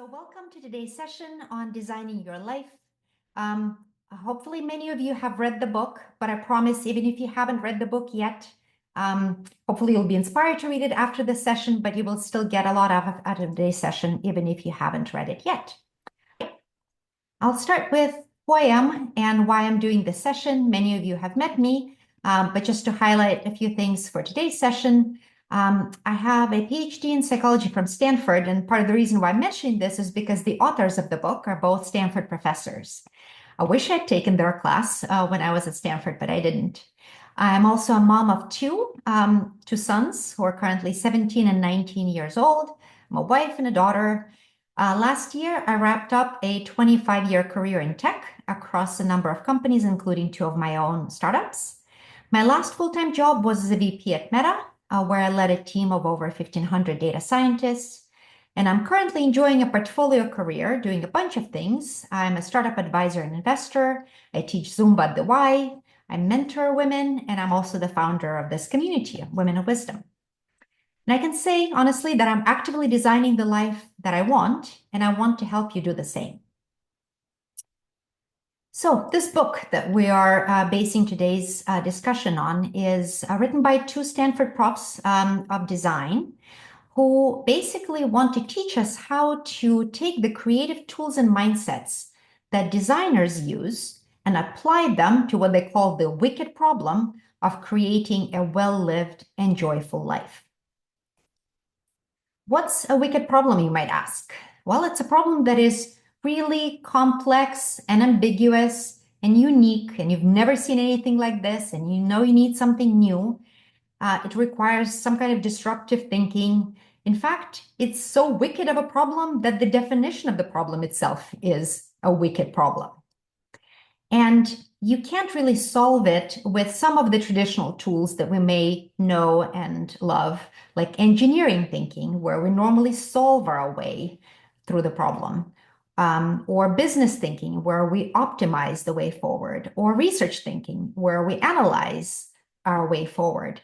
So welcome to today's session on designing your life. Hopefully many of you have read the book, but I promise even if you haven't read the book yet, hopefully you'll be inspired to read it after this session, but you will still get a lot out of today's session, even if you haven't read it yet. I'll start with who I am and why I'm doing this session. Many of you have met me, but just to highlight a few things for today's session, I have a PhD in psychology from Stanford, and part of the reason why I'm mentioning this is because the authors of the book are both Stanford professors. I wish I'd taken their class when I was at Stanford, but I didn't. I'm also a mom of two sons who are currently 17 and 19 years old. I'm a wife and a daughter. Last year, I wrapped up a 25-year career in tech across a number of companies, including two of my own startups. My last full-time job was as a VP at Meta, where I led a team of over 1,500 data scientists. And I'm currently enjoying a portfolio career, doing a bunch of things. I'm a startup advisor and investor. I teach Zumba at the Y. I mentor women, and I'm also the founder of this community, Women of Wisdom. And I can say honestly that I'm actively designing the life that I want, and I want to help you do the same. So this book that we are basing today's discussion on is written by two Stanford profs of design who basically want to teach us how to take the creative tools and mindsets that designers use and apply them to what they call the wicked problem of creating a well-lived and joyful life. What's a wicked problem, you might ask? Well, it's a problem that is really complex and ambiguous and unique, and you've never seen anything like this, and you know you need something new. It requires some kind of disruptive thinking. In fact, it's so wicked of a problem that the definition of the problem itself is a wicked problem. And you can't really solve it with some of the traditional tools that we may know and love, like engineering thinking, where we normally solve our way through the problem, or business thinking, where we optimize the way forward, or research thinking, where we analyze our way forward.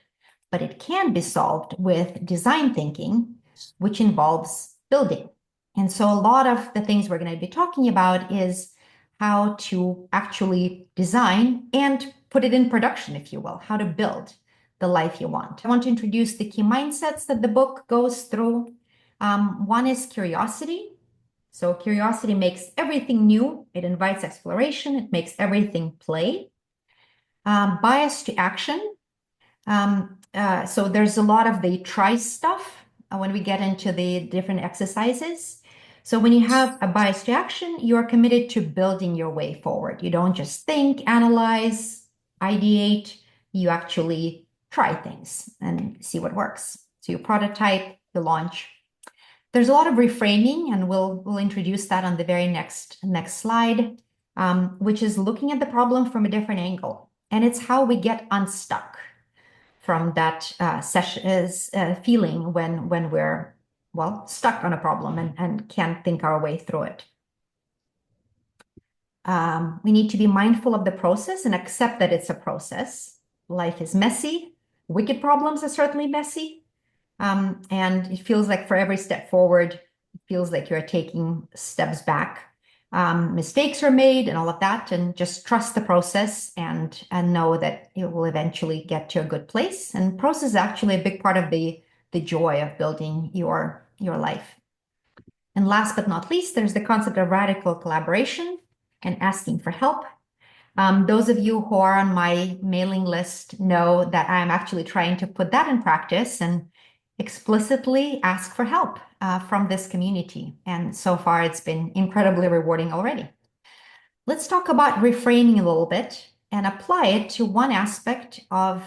But it can be solved with design thinking, which involves building. And so a lot of the things we're going to be talking about is how to actually design and put it in production, if you will, how to build the life you want. I want to introduce the key mindsets that the book goes through. One is curiosity. So curiosity makes everything new. It invites exploration. It makes everything play. Bias to action. So there's a lot of the try stuff when we get into the different exercises. So when you have a bias to action, you are committed to building your way forward. You don't just think, analyze, ideate. You actually try things and see what works. So you prototype, you launch. There's a lot of reframing, and we'll introduce that on the very next slide, which is looking at the problem from a different angle. And it's how we get unstuck from that feeling when we're, well, stuck on a problem and can't think our way through it. We need to be mindful of the process and accept that it's a process. Life is messy. Wicked problems are certainly messy. And it feels like for every step forward, it feels like you're taking steps back. Mistakes are made and all of that, and just trust the process and know that it will eventually get to a good place. And process is actually a big part of the joy of building your life. And last but not least, there's the concept of radical collaboration and asking for help. Those of you who are on my mailing list know that I'm actually trying to put that in practice and explicitly ask for help from this community. And so far, it's been incredibly rewarding already. Let's talk about reframing a little bit and apply it to one aspect of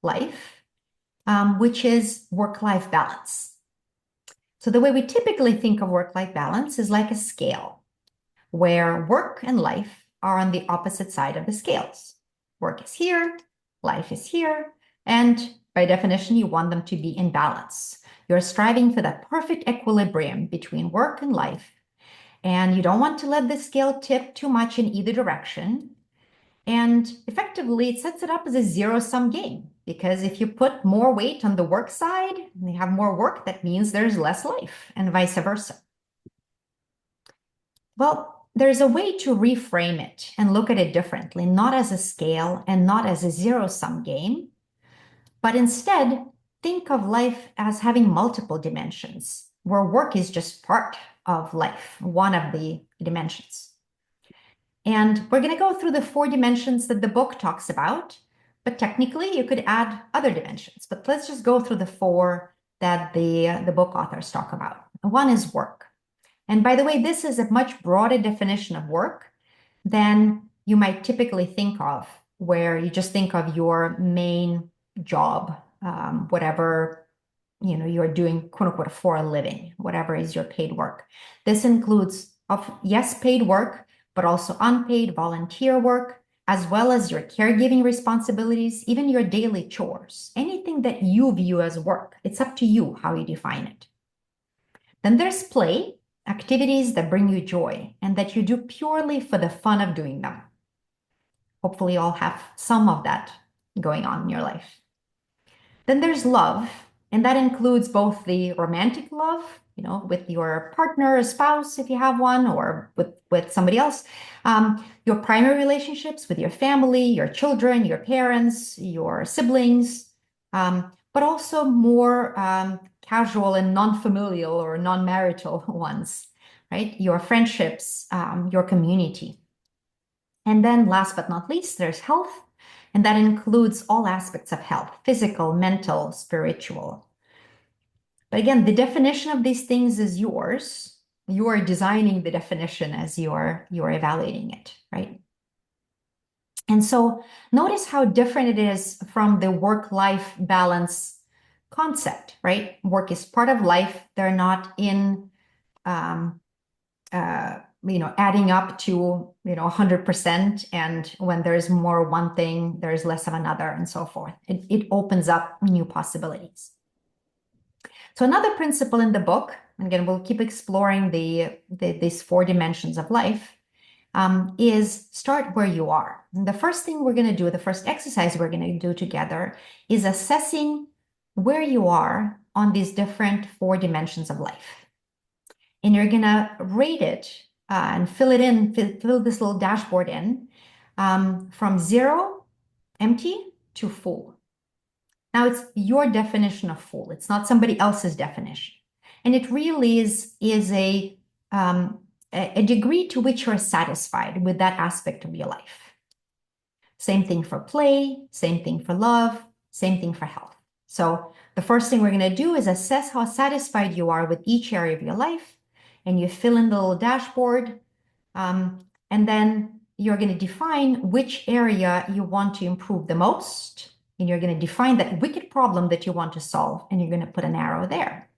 life, which is work-life balance. So the way we typically think of work-life balance is like a scale, where work and life are on the opposite side of the scales. Work is here, life is here, and by definition, you want them to be in balance. You're striving for that perfect equilibrium between work and life, and you don't want to let the scale tip too much in either direction. And effectively, it sets it up as a zero-sum game, because if you put more weight on the work side and you have more work, that means there's less life, and vice versa. Well, there's a way to reframe it and look at it differently, not as a scale and not as a zero-sum game, but instead think of life as having multiple dimensions, where work is just part of life, one of the dimensions. And we're going to go through the 4 dimensions that the book talks about, but technically you could add other dimensions. But let's just go through the 4 that the book authors talk about. One is work. And by the way, this is a much broader definition of work than you might typically think of, where you just think of your main job, whatever you're doing, quote unquote, for a living, whatever is your paid work. This includes, yes, paid work, but also unpaid volunteer work, as well as your caregiving responsibilities, even your daily chores, anything that you view as work. It's up to you how you define it. Then there's play, activities that bring you joy and that you do purely for the fun of doing them. Hopefully you all have some of that going on in your life. Then there's love, and that includes both the romantic love, with your partner or spouse, if you have one, or with somebody else, your primary relationships with your family, your children, your parents, your siblings, but also more casual and non-familial or non-marital ones, right? Your friendships, your community. And then last but not least, there's health. And that includes all aspects of health, physical, mental, spiritual. But again, the definition of these things is yours. You are designing the definition as you're evaluating it, right? And so notice how different it is from the work-life balance concept, right? Work is part of life. They're not in adding up to 100%, and when there's more one thing, there's less of another, and so forth. It opens up new possibilities. So another principle in the book, again, we'll keep exploring these 4 dimensions of life, is start where you are. And the first thing we're going to do, the first exercise we're going to do together, is assessing where you are on these different 4 dimensions of life. And you're going to rate it and fill this little dashboard in from 0, empty, to full. Now, it's your definition of full. It's not somebody else's definition. And it really is a degree to which you're satisfied with that aspect of your life. Same thing for play, same thing for love, same thing for health. So the first thing we're going to do is assess how satisfied you are with each area of your life. And you fill in the little dashboard, and then you're going to define which area you want to improve the most, and you're going to define that wicked problem that you want to solve, and you're going to put an arrow there.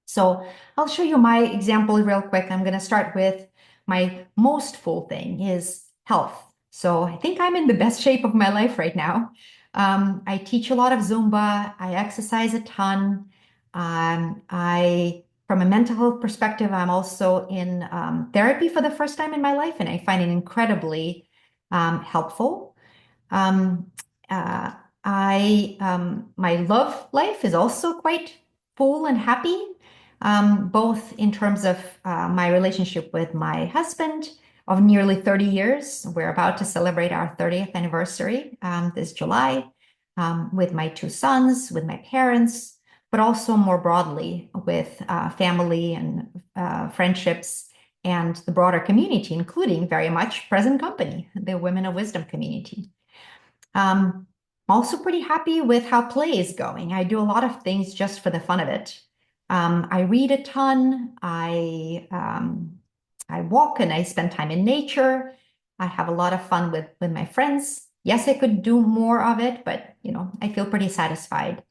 So I'll show you my example real quick. I'm going to start with my most full thing is health. So I think I'm in the best shape of my life right now. I teach a lot of Zumba. I exercise a ton. From a mental health perspective, I'm also in therapy for the first time in my life, and I find it incredibly helpful. My love life is also quite full and happy, both in terms of my relationship with my husband of nearly 30 years. We're about to celebrate our 30th anniversary this July, with my 2 sons, with my parents, but also more broadly with family and friendships and the broader community, including very much present company, the Women of Wisdom community. I'm also pretty happy with how play is going. I do a lot of things just for the fun of it. I read a ton. I walk and I spend time in nature. I have a lot of fun with my friends. Yes, I could do more of it, but I feel pretty satisfied.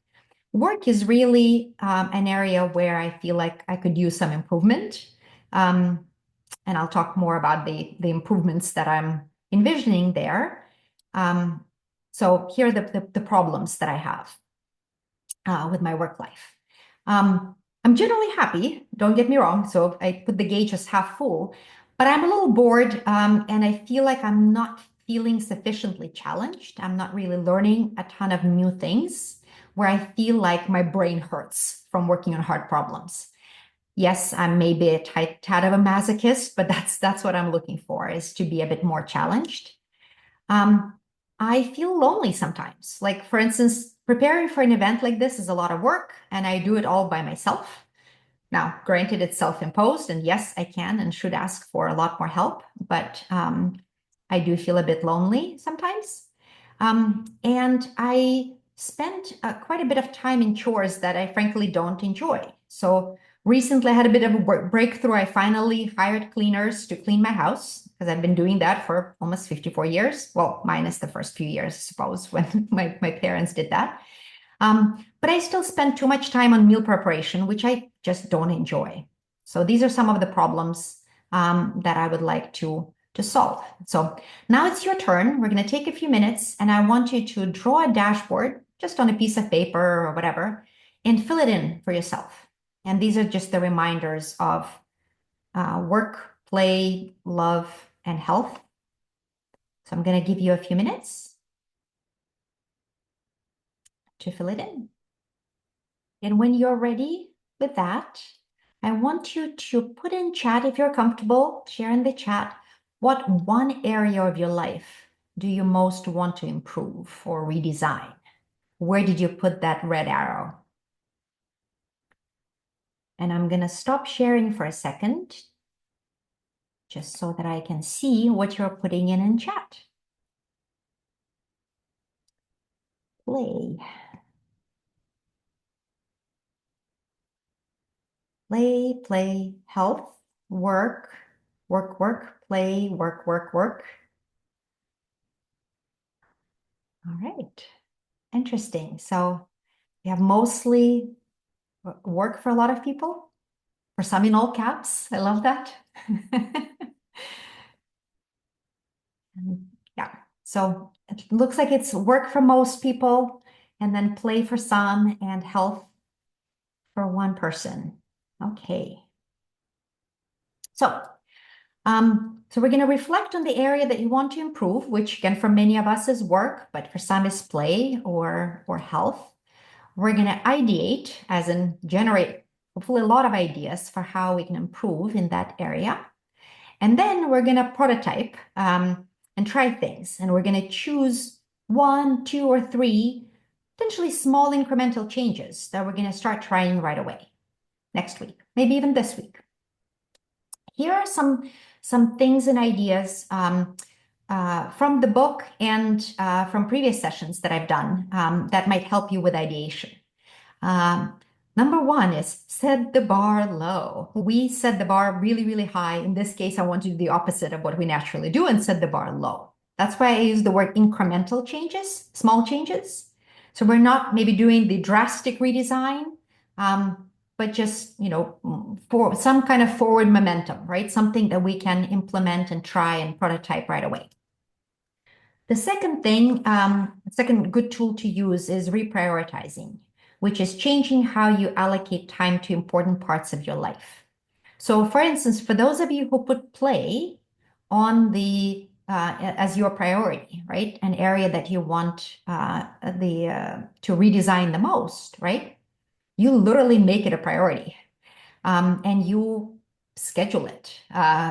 Work is really an area where I feel like I could use some improvement. And I'll talk more about the improvements that I'm envisioning there. So here are the problems that I have with my work life. I'm generally happy, don't get me wrong. So I put the gauge as half full, but I'm a little bored, and I feel like I'm not feeling sufficiently challenged. I'm not really learning a ton of new things, where I feel like my brain hurts from working on hard problems. Yes, I'm maybe a tad of a masochist, but that's what I'm looking for, is to be a bit more challenged. Um, I feel lonely sometimes. Like, for instance, preparing for an event like this is a lot of work, and I do it all by myself. Now, granted, it's self-imposed, and yes, I can and should ask for a lot more help, but I do feel a bit lonely sometimes. And I spent quite a bit of time in chores that I frankly don't enjoy. So recently, I had a bit of a breakthrough. I finally hired cleaners to clean my house because I've been doing that for almost 54 years. Well, minus the first few years, I suppose, when my parents did that. But I still spend too much time on meal preparation, which I just don't enjoy. So these are some of the problems that I would like to solve. So now it's your turn. We're going to take a few minutes, and I want you to draw a dashboard just on a piece of paper or whatever, and fill it in for yourself. And these are just the reminders of work, play, love, and health. So I'm going to give you a few minutes to fill it in. And when you're ready with that, I want you to put in chat, if you're comfortable, share in the chat, what one area of your life do you most want to improve or redesign? Where did you put that red arrow? And I'm going to stop sharing for a second, just so that I can see what you're putting in chat. Play. Play, play, health, work, work, work, play, work, work, work. All right. Interesting. So we have mostly work for a lot of people, for some in all caps. I love that. Yeah. So it looks like it's work for most people, and then play for some, and health for one person. Okay. So, so we're going to reflect on the area that you want to improve, which again, for many of us is work, but for some is play or health. We're going to ideate, as in generate, hopefully a lot of ideas for how we can improve in that area. And then we're going to prototype and try things. And we're going to choose one, two, or three potentially small incremental changes that we're going to start trying right away, next week, maybe even this week. Here are some things and ideas from the book and from previous sessions that I've done that might help you with ideation. Number one is set the bar low. We set the bar really, really high. In this case, I want to do the opposite of what we naturally do and set the bar low. That's why I use the word incremental changes, small changes. So we're not maybe doing the drastic redesign, but just, for some kind of forward momentum, right? Something that we can implement and try and prototype right away. The second thing, second good tool to use is reprioritizing, which is changing how you allocate time to important parts of your life. So for instance, for those of you who put play on the as your priority, right? An area that you want to redesign the most, right? You literally make it a priority, and you schedule it,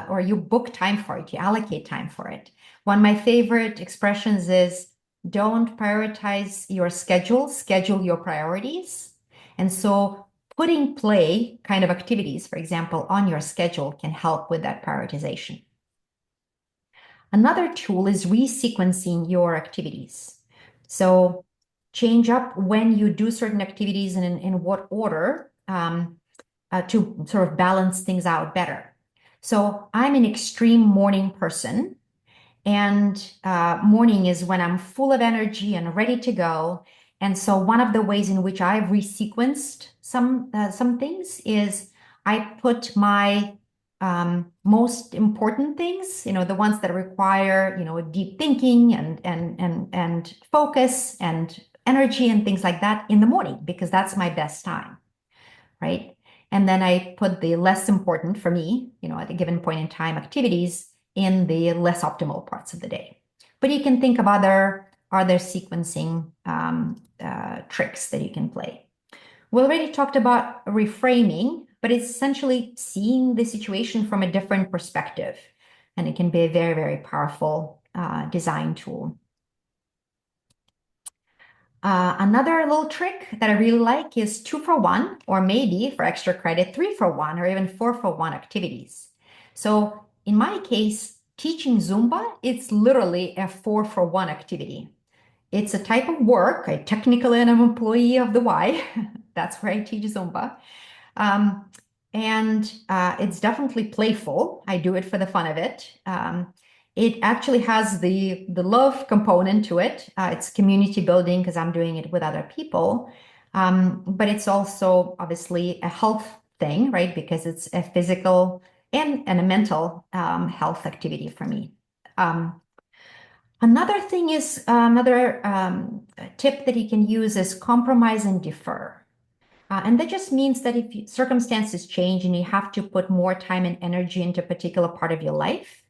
or you book time for it, you allocate time for it. One of my favorite expressions is, don't prioritize your schedule, schedule your priorities. And so putting play kind of activities, for example, on your schedule can help with that prioritization. Another tool is resequencing your activities. So change up when you do certain activities and in what order, to sort of balance things out better. So I'm an extreme morning person, and morning is when I'm full of energy and ready to go. And so one of the ways in which I've resequenced some things is I put my most important things, the ones that require, deep thinking and focus and energy and things like that in the morning, because that's my best time, right? And then I put the less important for me, at a given point in time, activities in the less optimal parts of the day. But you can think of other sequencing tricks that you can play. We already talked about reframing but it's essentially seeing the situation from a different perspective. And it can be a very, very powerful design tool. Another little trick that I really like is 2 for 1, or maybe for extra credit, 3 for 1, or even 4 for 1 activities. So in my case, teaching Zumba, it's literally a 4 for 1 activity. It's a type of work. I technically am an employee of the Y. That's where I teach Zumba. Um, and it's definitely playful. I do it for the fun of it. It actually has the love component to it. It's community building because I'm doing it with other people. But it's also obviously a health thing, right? Because it's a physical and a mental health activity for me. Another thing is another tip that you can use is compromise and defer. And that just means that if circumstances change and you have to put more time and energy into a particular part of your life,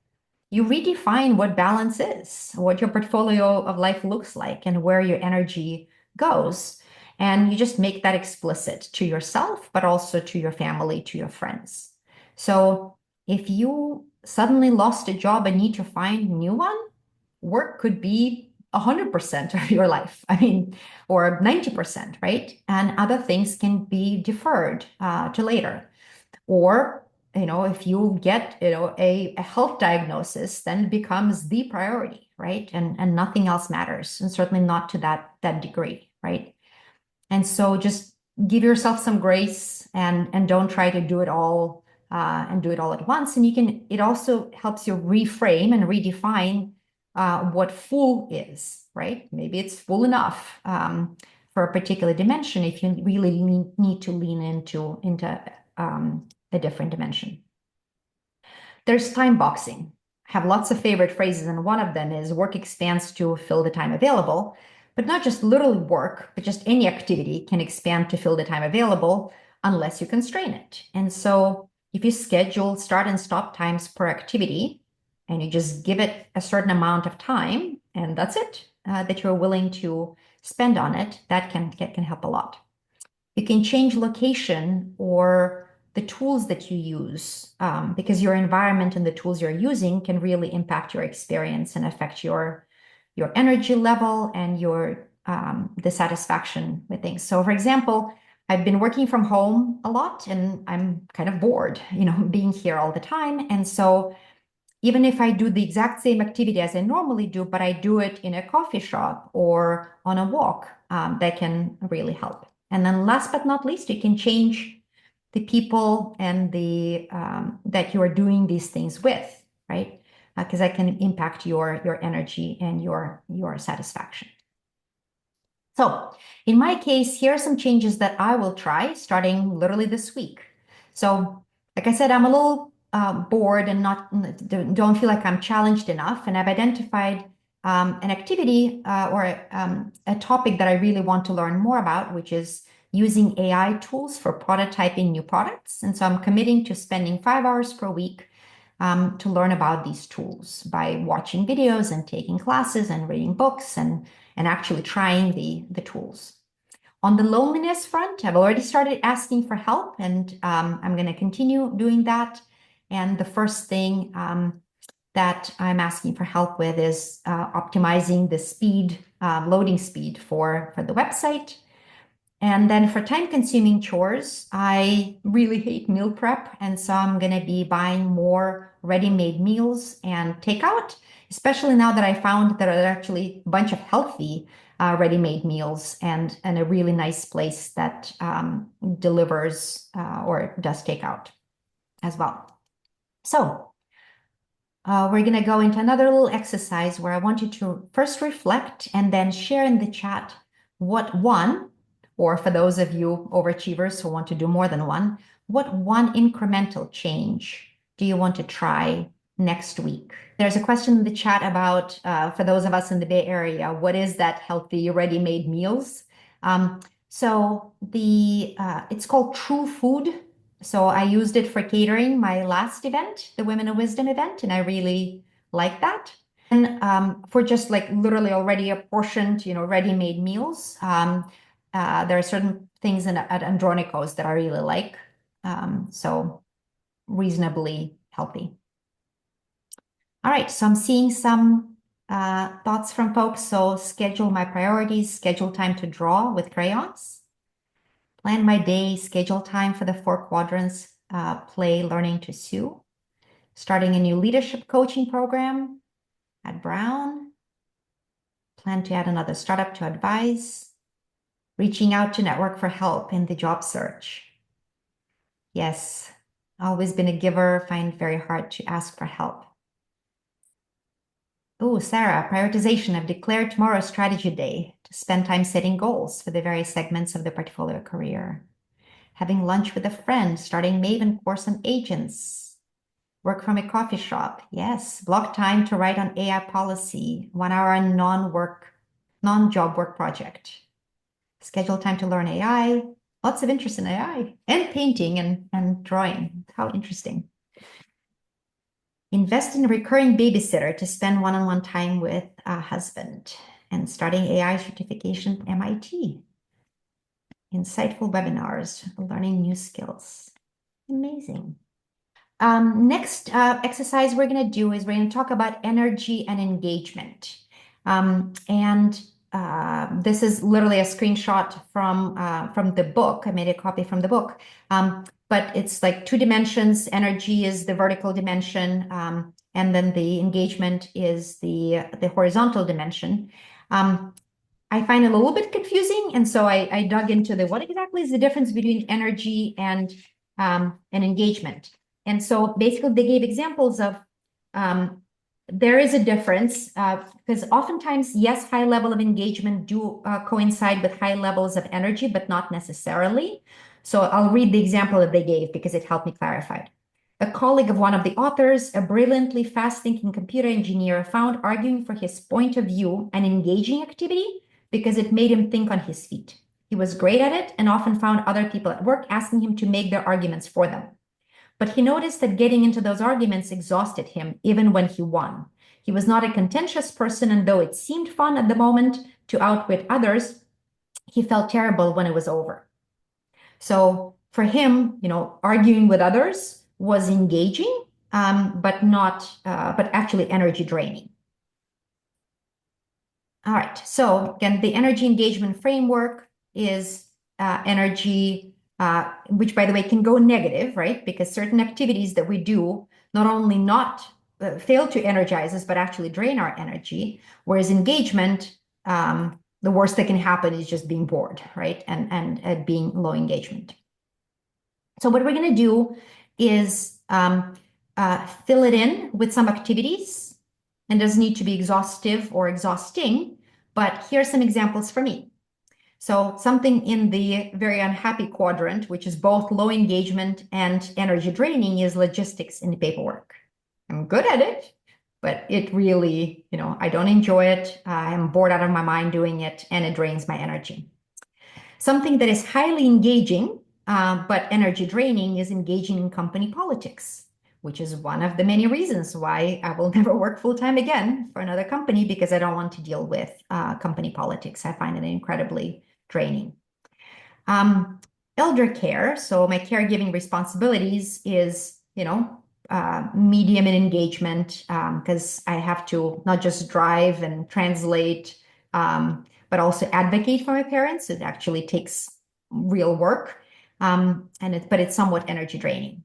you redefine what balance is, what your portfolio of life looks like, and where your energy goes. And you just make that explicit to yourself, but also to your family, to your friends. So if you suddenly lost a job and need to find a new one, work could be 100% of your life. I mean, or 90%, right? And other things can be deferred to later. Or, if you get, a health diagnosis, then it becomes the priority, right? And nothing else matters, and certainly not to that degree, right? And so just give yourself some grace and don't try to do it all and do it all at once. And it also helps you reframe and redefine what full is, right? Maybe it's full enough for a particular dimension if you really need to lean into a different dimension. There's time boxing. I have lots of favorite phrases, and one of them is work expands to fill the time available. But not just literally work, but just any activity can expand to fill the time available unless you constrain it. And so if you schedule start and stop times per activity, and you just give it a certain amount of time, and that's it, that you're willing to spend on it, that can help a lot. You can change location or the tools that you use, because your environment and the tools you're using can really impact your experience and affect your energy level and your the satisfaction with things. So for example, I've been working from home a lot and I'm kind of bored, being here all the time. And so even if I do the exact same activity as I normally do, but I do it in a coffee shop or on a walk, that can really help. And then last but not least, you can change the people and the that you are doing these things with, right? Because that can impact your energy and your satisfaction. So in my case, here are some changes that I will try starting literally this week. So like I said, I'm a little bored and don't feel like I'm challenged enough. And I've identified an activity or a topic that I really want to learn more about, which is using AI tools for prototyping new products. And so I'm committing to spending 5 hours per week to learn about these tools by watching videos and taking classes and reading books and actually trying the tools. On the loneliness front, I've already started asking for help, and I'm going to continue doing that. And the first thing that I'm asking for help with is optimizing the speed, loading speed for the website. And then for time-consuming chores, I really hate meal prep, and so I'm going to be buying more ready-made meals and takeout, especially now that I found there are actually a bunch of healthy ready-made meals and a really nice place that delivers or does takeout as well. So we're going to go into another little exercise where I want you to first reflect and then share in the chat what one, or for those of you overachievers who want to do more than one, what one incremental change do you want to try next week? There's a question in the chat about, for those of us in the Bay Area, what is that healthy ready-made meals? So it's called True Food. So I used it for catering my last event, the Women of Wisdom event, and I really like that. And for just like literally already apportioned, ready-made meals, there are certain things at Andronicos that I really like. So reasonably healthy. All right, so I'm seeing some thoughts from folks. So schedule my priorities, schedule time to draw with crayons, plan my day, schedule time for the 4 quadrants, play, learning to sew, starting a new leadership coaching program at Brown, plan to add another startup to advise, reaching out to network for help in the job search. Yes, always been a giver, find very hard to ask for help. Oh, Sarah, prioritization. I've declared tomorrow strategy day to spend time setting goals for the various segments of the portfolio career. Having lunch with a friend, starting Maven course on agents. Work from a coffee shop. Yes. Block time to write on AI policy. 1 hour on non-job work project. Schedule time to learn AI. Lots of interest in AI and painting and drawing. How interesting. Invest in a recurring babysitter to spend one-on-one time with a husband and starting AI certification at MIT. Insightful webinars, learning new skills. Amazing. Next exercise we're going to do is we're going to talk about energy and engagement. This is literally a screenshot from the book. I made a copy from the book. But it's like 2 dimensions. Energy is the vertical dimension, and then the engagement is the horizontal dimension. I find it a little bit confusing, and so I dug into what exactly is the difference between energy and engagement. And so basically they gave examples of there is a difference because oftentimes, yes, high level of engagement do coincide with high levels of energy, but not necessarily. So I'll read the example that they gave because it helped me clarify. A colleague of one of the authors, a brilliantly fast-thinking computer engineer, found arguing for his point of view an engaging activity because it made him think on his feet. He was great at it and often found other people at work asking him to make their arguments for them. But he noticed that getting into those arguments exhausted him, even when he won. He was not a contentious person, and though it seemed fun at the moment to outwit others, he felt terrible when it was over. So for him, arguing with others was engaging, but actually energy draining. All right, so again, the energy engagement framework is energy, which by the way can go negative, right? Because certain activities that we do not only not fail to energize us, but actually drain our energy. Whereas engagement, the worst that can happen is just being bored, right? And being low engagement. So what we're going to do is fill it in with some activities. And doesn't need to be exhaustive or exhausting, but here's some examples for me. So something in the very unhappy quadrant, which is both low engagement and energy draining, is logistics and paperwork. I'm good at it, but it really, I don't enjoy it. I'm bored out of my mind doing it, and it drains my energy. Something that is highly engaging, but energy draining is engaging in company politics, which is one of the many reasons why I will never work full-time again for another company, because I don't want to deal with company politics. I find it incredibly draining. Elder care, so my caregiving responsibilities is, medium in engagement, because I have to not just drive and translate, but also advocate for my parents. It actually takes real work, but it's somewhat energy draining.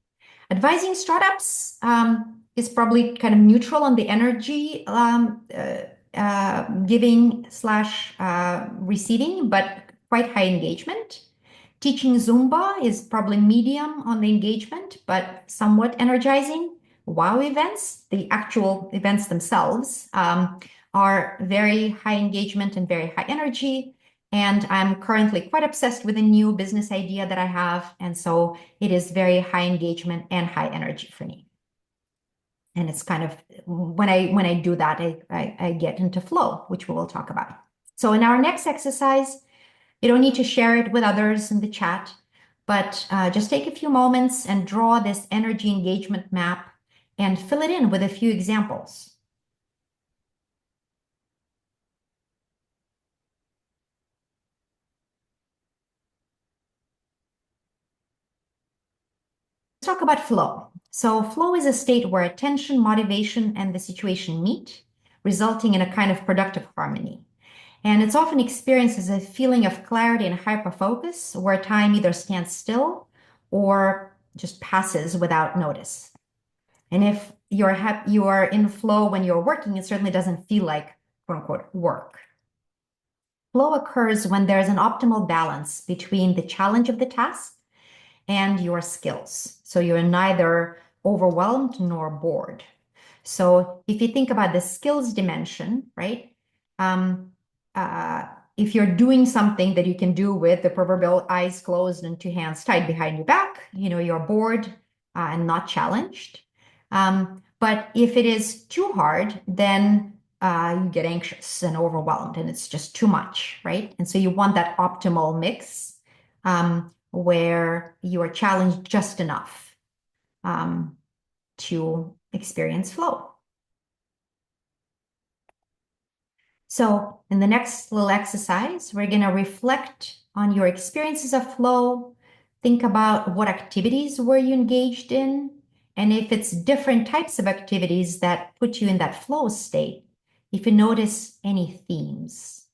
Advising startups is probably kind of neutral on the energy giving / receiving, but quite high engagement. Teaching Zumba is probably medium on the engagement, but somewhat energizing. Wow events, the actual events themselves, are very high engagement and very high energy. And I'm currently quite obsessed with a new business idea that I have. And so it is very high engagement and high energy for me. And it's kind of, when I do that, I get into flow, which we will talk about. So in our next exercise, you don't need to share it with others in the chat, but just take a few moments and draw this energy engagement map and fill it in with a few examples. talk about flow. So flow is a state where attention, motivation, and the situation meet, resulting in a kind of productive harmony. And it's often experienced as a feeling of clarity and hyper-focus, where time either stands still or just passes without notice. And if you are in flow when you're working, it certainly doesn't feel like quote unquote work. Flow occurs when there's an optimal balance between the challenge of the task and your skills. So you're neither overwhelmed nor bored. So if you think about the skills dimension, right? Um, if you're doing something that you can do with the proverbial eyes closed and two hands tied behind your back, you're bored and not challenged. But if it is too hard, then you get anxious and overwhelmed and it's just too much, right? And so you want that optimal mix where you are challenged just enough to experience flow. So in the next little exercise, we're going to reflect on your experiences of flow. Think about what activities were you engaged in, and if it's different types of activities that put you in that flow state, if you notice any themes.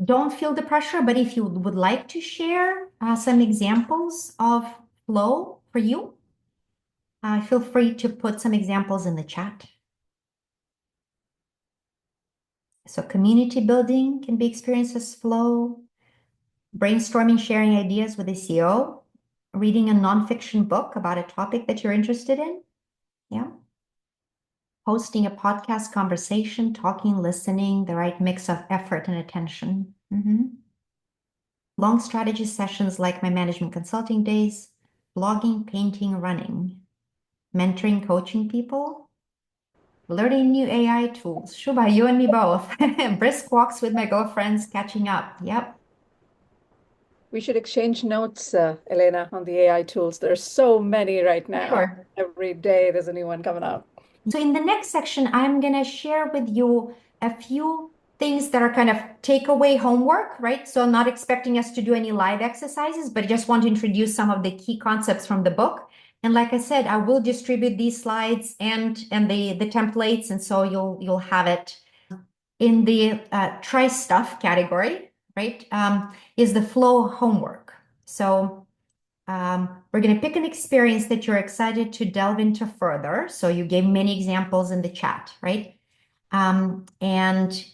Don't feel the pressure, but if you would like to share some examples of flow for you, feel free to put some examples in the chat. So community building can be experienced as flow, brainstorming, sharing ideas with a CEO, reading a nonfiction book about a topic that you're interested in. Yeah. Hosting a podcast conversation, talking, listening, the right mix of effort and attention. Long strategy sessions like my management consulting days, blogging, painting, running, mentoring, coaching people, learning new AI tools. Shubha, you and me both. Brisk walks with my girlfriends, catching up. Yep. We should exchange notes, Elena, on the AI tools. There's so many right now. Sure. Every day there's a new one coming out. So in the next section, I'm going to share with you a few things that are kind of takeaway homework, right? So I'm not expecting us to do any live exercises, but I just want to introduce some of the key concepts from the book. And like I said, I will distribute these slides and the templates, and so you'll have it in the try stuff category, right? Is the flow homework. So we're going to pick an experience that you're excited to delve into further. So you gave many examples in the chat, right? And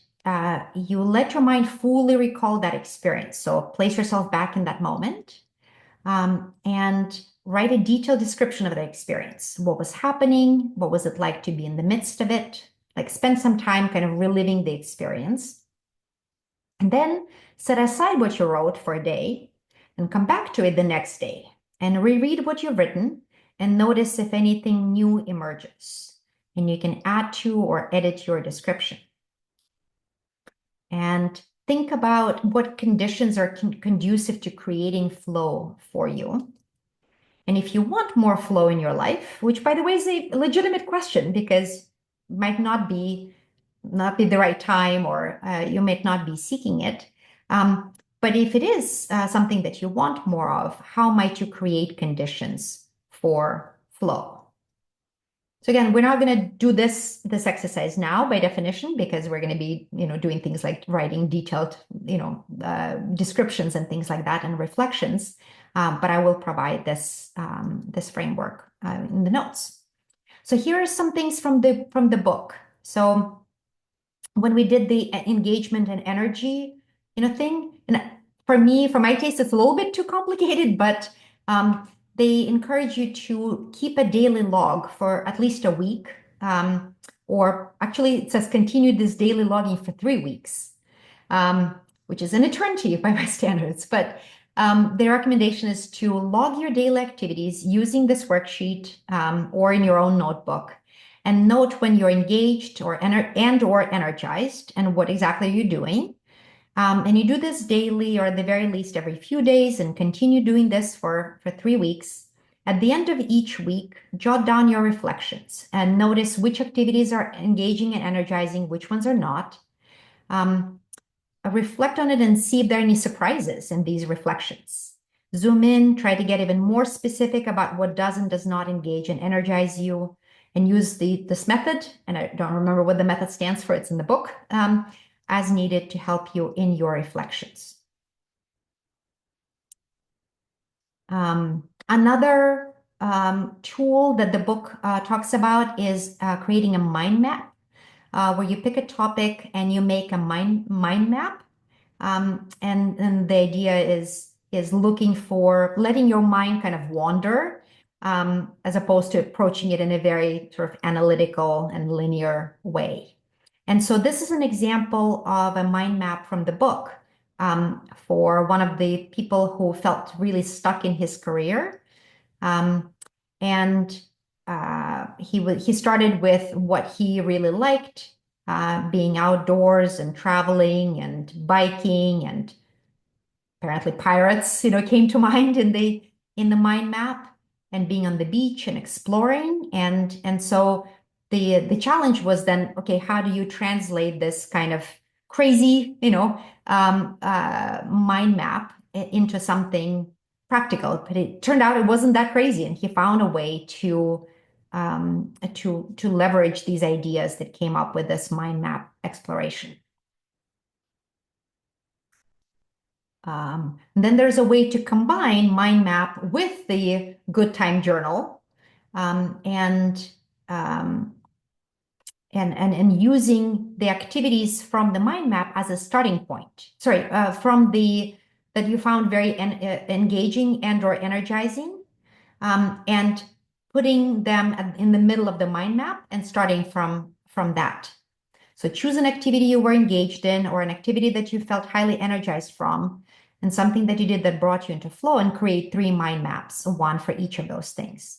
you let your mind fully recall that experience. So place yourself back in that moment and write a detailed description of the experience. What was happening? What was it like to be in the midst of it? Like spend some time kind of reliving the experience. And then set aside what you wrote for a day and come back to it the next day and reread what you've written and notice if anything new emerges. And you can add to or edit your description. And think about what conditions are conducive to creating flow for you. And if you want more flow in your life, which by the way is a legitimate question because it might not be the right time or you might not be seeking it. But if it is something that you want more of, how might you create conditions for flow? So again, we're not going to do this exercise now by definition because we're going to be, doing things like writing detailed, descriptions and things like that and reflections. But I will provide this framework in the notes. So here are some things from the book. So when we did the engagement and energy, thing, and for my taste, it's a little bit too complicated, but they encourage you to keep a daily log for at least a week, or actually it says continue this daily logging for 3 weeks, which is an eternity by my standards. But their recommendation is to log your daily activities using this worksheet or in your own notebook, and note when you're engaged or energized and what exactly you're doing. And you do this daily or at the very least every few days and continue doing this for 3 weeks. At the end of each week, jot down your reflections and notice which activities are engaging and energizing, which ones are not. Reflect on it and see if there are any surprises in these reflections. Zoom in, try to get even more specific about what does and does not engage and energize you, and use this method, and I don't remember what the method stands for, it's in the book, as needed to help you in your reflections. Another tool that the book talks about is creating a mind map, where you pick a topic and you make a mind map. And the idea is looking for letting your mind kind of wander, as opposed to approaching it in a very sort of analytical and linear way. And so this is an example of a mind map from the book, for one of the people who felt really stuck in his career. Um, and he started with what he really liked, being outdoors and traveling and biking, and apparently pirates, came to mind in the mind map, and being on the beach and exploring. And so the challenge was then, okay, how do you translate this kind of crazy, mind map into something practical? But it turned out it wasn't that crazy, and he found a way to leverage these ideas that came up with this mind map exploration. And then there's a way to combine mind map with the good time journal, um, and um, and using the activities from the mind map as a starting point. Sorry, from the that you found very engaging and or energizing, and putting them in the middle of the mind map and starting from that. So choose an activity you were engaged in, or an activity that you felt highly energized from, and something that you did that brought you into flow, and create 3 mind maps, one for each of those things.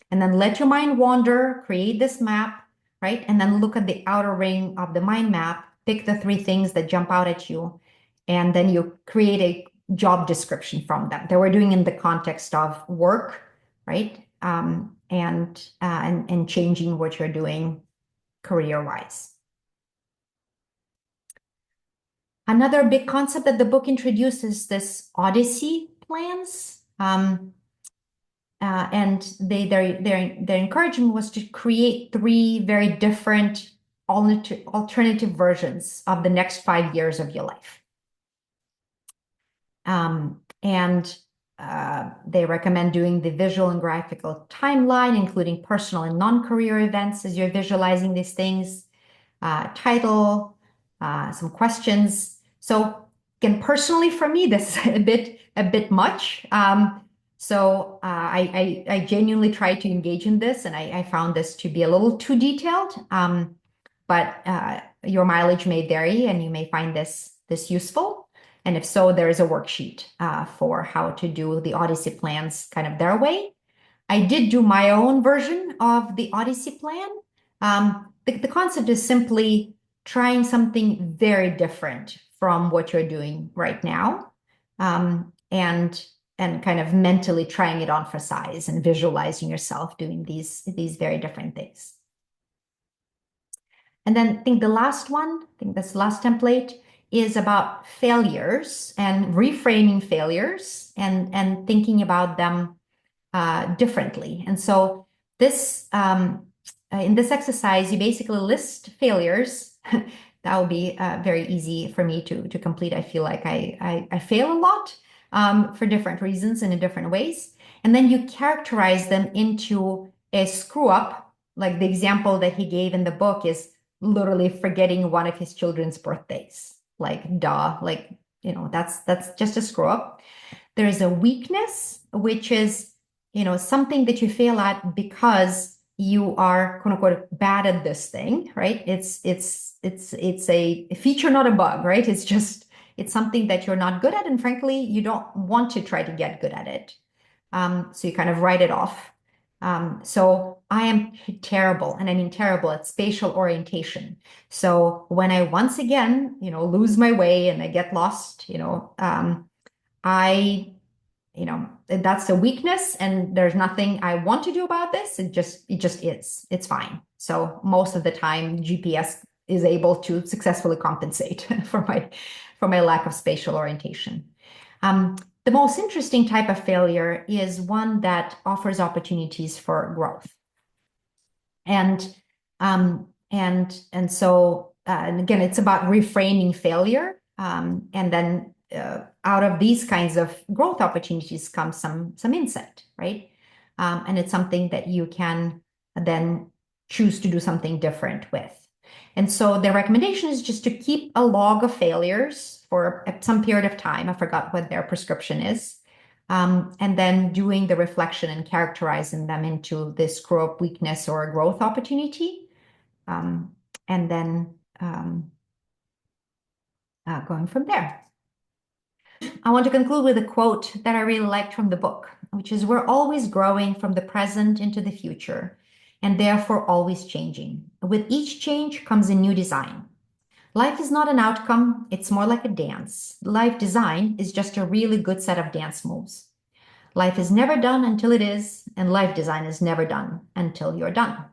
And then let your mind wander, create this map, right? And then look at the outer ring of the mind map, pick the 3 things that jump out at you, and then you create a job description from them that we're doing in the context of work, right? And changing what you're doing career-wise. Another big concept that the book introduces this Odyssey plans. And their encouragement was to create 3 very different alternative versions of the next 5 years of your life. And they recommend doing the visual and graphical timeline, including personal and non-career events as you're visualizing these things, title, some questions. So again, personally for me, this is a bit much. So I genuinely tried to engage in this, and I found this to be a little too detailed. But your mileage may vary, and you may find this useful. And if so, there is a worksheet for how to do the Odyssey plans kind of their way. I did do my own version of the Odyssey plan. The concept is simply trying something very different from what you're doing right now, and kind of mentally trying it on for size and visualizing yourself doing these very different things. And then I think the last one, I think this last template is about failures and reframing failures, and thinking about them differently. And so this in this exercise, you basically list failures. That will be very easy for me to complete. I feel like I fail a lot for different reasons and in different ways. And then you characterize them into a screw up. Like the example that he gave in the book is literally forgetting one of his children's birthdays. Like, duh, like, that's just a screw up. There is a weakness, which is, something that you fail at because you are quote unquote bad at this thing, right? It's a feature, not a bug, right? It's something that you're not good at, and frankly, you don't want to try to get good at it. So you kind of write it off. So I am terrible, and I mean terrible at spatial orientation. So when I once again, lose my way and I get lost, I that's a weakness, and there's nothing I want to do about this. It just is. It's fine. So most of the time, GPS is able to successfully compensate for my lack of spatial orientation. the most interesting type of failure is one that offers opportunities for growth. And again, it's about reframing failure. And then out of these kinds of growth opportunities comes some insight, right? And it's something that you can then choose to do something different with. And so the recommendation is just to keep a log of failures for some period of time. I forgot what their prescription is. And then doing the reflection and characterizing them into this screw up weakness or a growth opportunity. And then going from there. I want to conclude with a quote that I really liked from the book, which is, "We're always growing from the present into the future, and therefore always changing. With each change comes a new design. Life is not an outcome, it's more like a dance. Life design is just a really good set of dance moves. Life is never done until it is, and life design is never done until you're done."